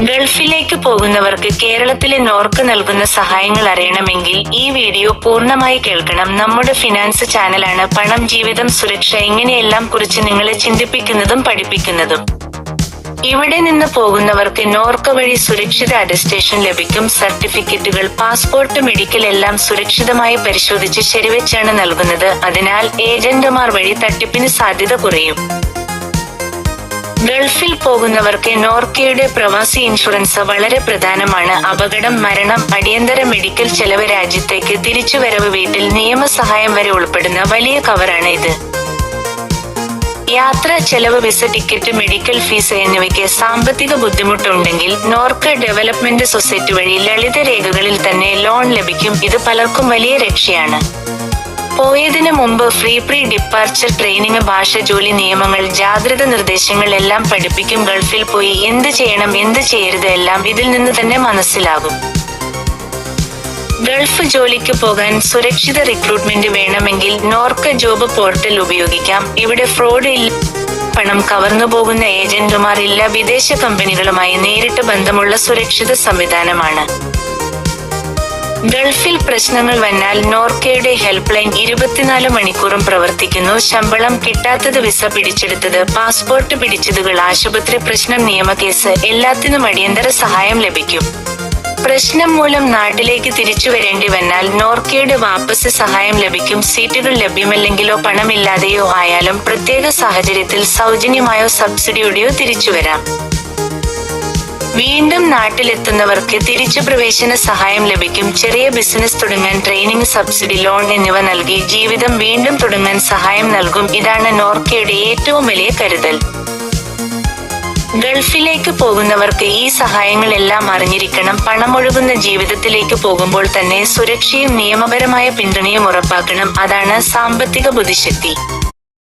ഗൾഫിലേക്ക് പോകുന്നവർക്ക് കേരളത്തിലെ നോർക്ക് നൽകുന്ന സഹായങ്ങൾ അറിയണമെങ്കിൽ ഈ വീഡിയോ പൂർണ്ണമായി കേൾക്കണം. നമ്മുടെ ഫിനാൻസ് ചാനലാണ് പണം, ജീവിതം, സുരക്ഷ ഇങ്ങനെയെല്ലാം കുറിച്ച് നിങ്ങളെ ചിന്തിപ്പിക്കുന്നതും പഠിപ്പിക്കുന്നതും. ഇവിടെ നിന്ന് പോകുന്നവർക്ക് നോർക്ക് വഴി സുരക്ഷിത അറ്റസ്റ്റേഷൻ ലഭിക്കും. സർട്ടിഫിക്കറ്റുകൾ, പാസ്പോർട്ട്, മെഡിക്കൽ എല്ലാം സുരക്ഷിതമായി പരിശോധിച്ച് ശരിവെച്ചാണ് നൽകുന്നത്. അതിനാൽ ഏജന്റുമാർ വഴി തട്ടിപ്പിന് സാധ്യത കുറയും. ഗൾഫിൽ പോകുന്നവർക്ക് നോർക്കയുടെ പ്രവാസി ഇൻഷുറൻസ് വളരെ പ്രധാനമാണ്. അപകടം, മരണം, അടിയന്തര മെഡിക്കൽ ചെലവ്, രാജ്യത്തേക്ക് തിരിച്ചുവരവ്, വീട്ടിൽ നിയമസഹായം വരെ ഉൾപ്പെടുന്ന വലിയ കവറാണ് ഇത്. യാത്രാ ചെലവ്, വിസ, ടിക്കറ്റ്, മെഡിക്കൽ ഫീസ് എന്നിവയ്ക്ക് സാമ്പത്തിക ബുദ്ധിമുട്ടുണ്ടെങ്കിൽ നോർക്ക് ഡെവലപ്മെന്റ് സൊസൈറ്റി വഴി ലളിത രേഖകളിൽ തന്നെ ലോൺ ലഭിക്കും. ഇത് പലർക്കും വലിയ രക്ഷയാണ്. പോയതിനു മുമ്പ് പ്രീ ഡിപ്പാർച്ചർ ട്രെയിനിങ്, ഭാഷ, ജോലി നിയമങ്ങൾ, ജാഗ്രത നിർദ്ദേശങ്ങൾ എല്ലാം പഠിപ്പിക്കും. ഗൾഫിൽ പോയി എന്ത് ചെയ്യണം, എന്ത് ചെയ്യരുത് എല്ലാം ഇതിൽ നിന്ന് തന്നെ മനസ്സിലാകും. ഗൾഫ് ജോലിക്ക് പോകാൻ സുരക്ഷിത റിക്രൂട്ട്മെന്റ് വേണമെങ്കിൽ നോർക്ക് ജോബ് പോർട്ടൽ ഉപയോഗിക്കാം. ഇവിടെ ഫ്രോഡ് ഇല്ല, പണം കവർന്നു പോകുന്ന ഏജന്റുമാർ ഇല്ല, വിദേശ കമ്പനികളുമായി നേരിട്ട് ബന്ധമുള്ള സുരക്ഷിത സംവിധാനമാണ്. ഗൾഫിൽ പ്രശ്നങ്ങൾ വന്നാൽ നോർക്കയുടെ ഹെൽപ്പ് ലൈൻ 24 മണിക്കൂറും പ്രവർത്തിക്കുന്നു. ശമ്പളം കിട്ടാത്തത്, വിസ പിടിച്ചെടുത്തത്, പാസ്പോർട്ട് പിടിച്ചതുകൾ, ആശുപത്രി പ്രശ്നം, നിയമക്കേസ്, എല്ലാത്തിനും അടിയന്തര സഹായം ലഭിക്കും. പ്രശ്നം മൂലം നാട്ടിലേക്ക് തിരിച്ചു വരേണ്ടി വന്നാൽ നോർക്കയുടെ വാപ്പസ് സഹായം ലഭിക്കും. സീറ്റുകൾ ലഭ്യമല്ലെങ്കിലോ പണമില്ലാതെയോ ആയാലും പ്രത്യേക സാഹചര്യത്തിൽ സൗജന്യമായോ സബ്സിഡിയോടെയോ തിരിച്ചുവരാം. വീണ്ടും നാട്ടിലെത്തുന്നവർക്ക് തിരിച്ചു പ്രവേശന സഹായം ലഭിക്കും. ചെറിയ ബിസിനസ് തുടങ്ങാൻ ട്രെയിനിങ്, സബ്സിഡി, ലോൺ എന്നിവ നൽകി ജീവിതം വീണ്ടും തുടങ്ങാൻ സഹായം നൽകും. ഇതാണ് നോർക്കയുടെ ഏറ്റവും വലിയ കരുതൽ. ഗൾഫിലേക്ക് പോകുന്നവർക്ക് ഈ സഹായങ്ങളെല്ലാം അറിഞ്ഞിരിക്കണം. പണമൊഴുകുന്ന ജീവിതത്തിലേക്ക് പോകുമ്പോൾ തന്നെ സുരക്ഷയും നിയമപരമായ പിന്തുണയും ഉറപ്പാക്കണം. അതാണ് സാമ്പത്തിക ബുദ്ധിശക്തി.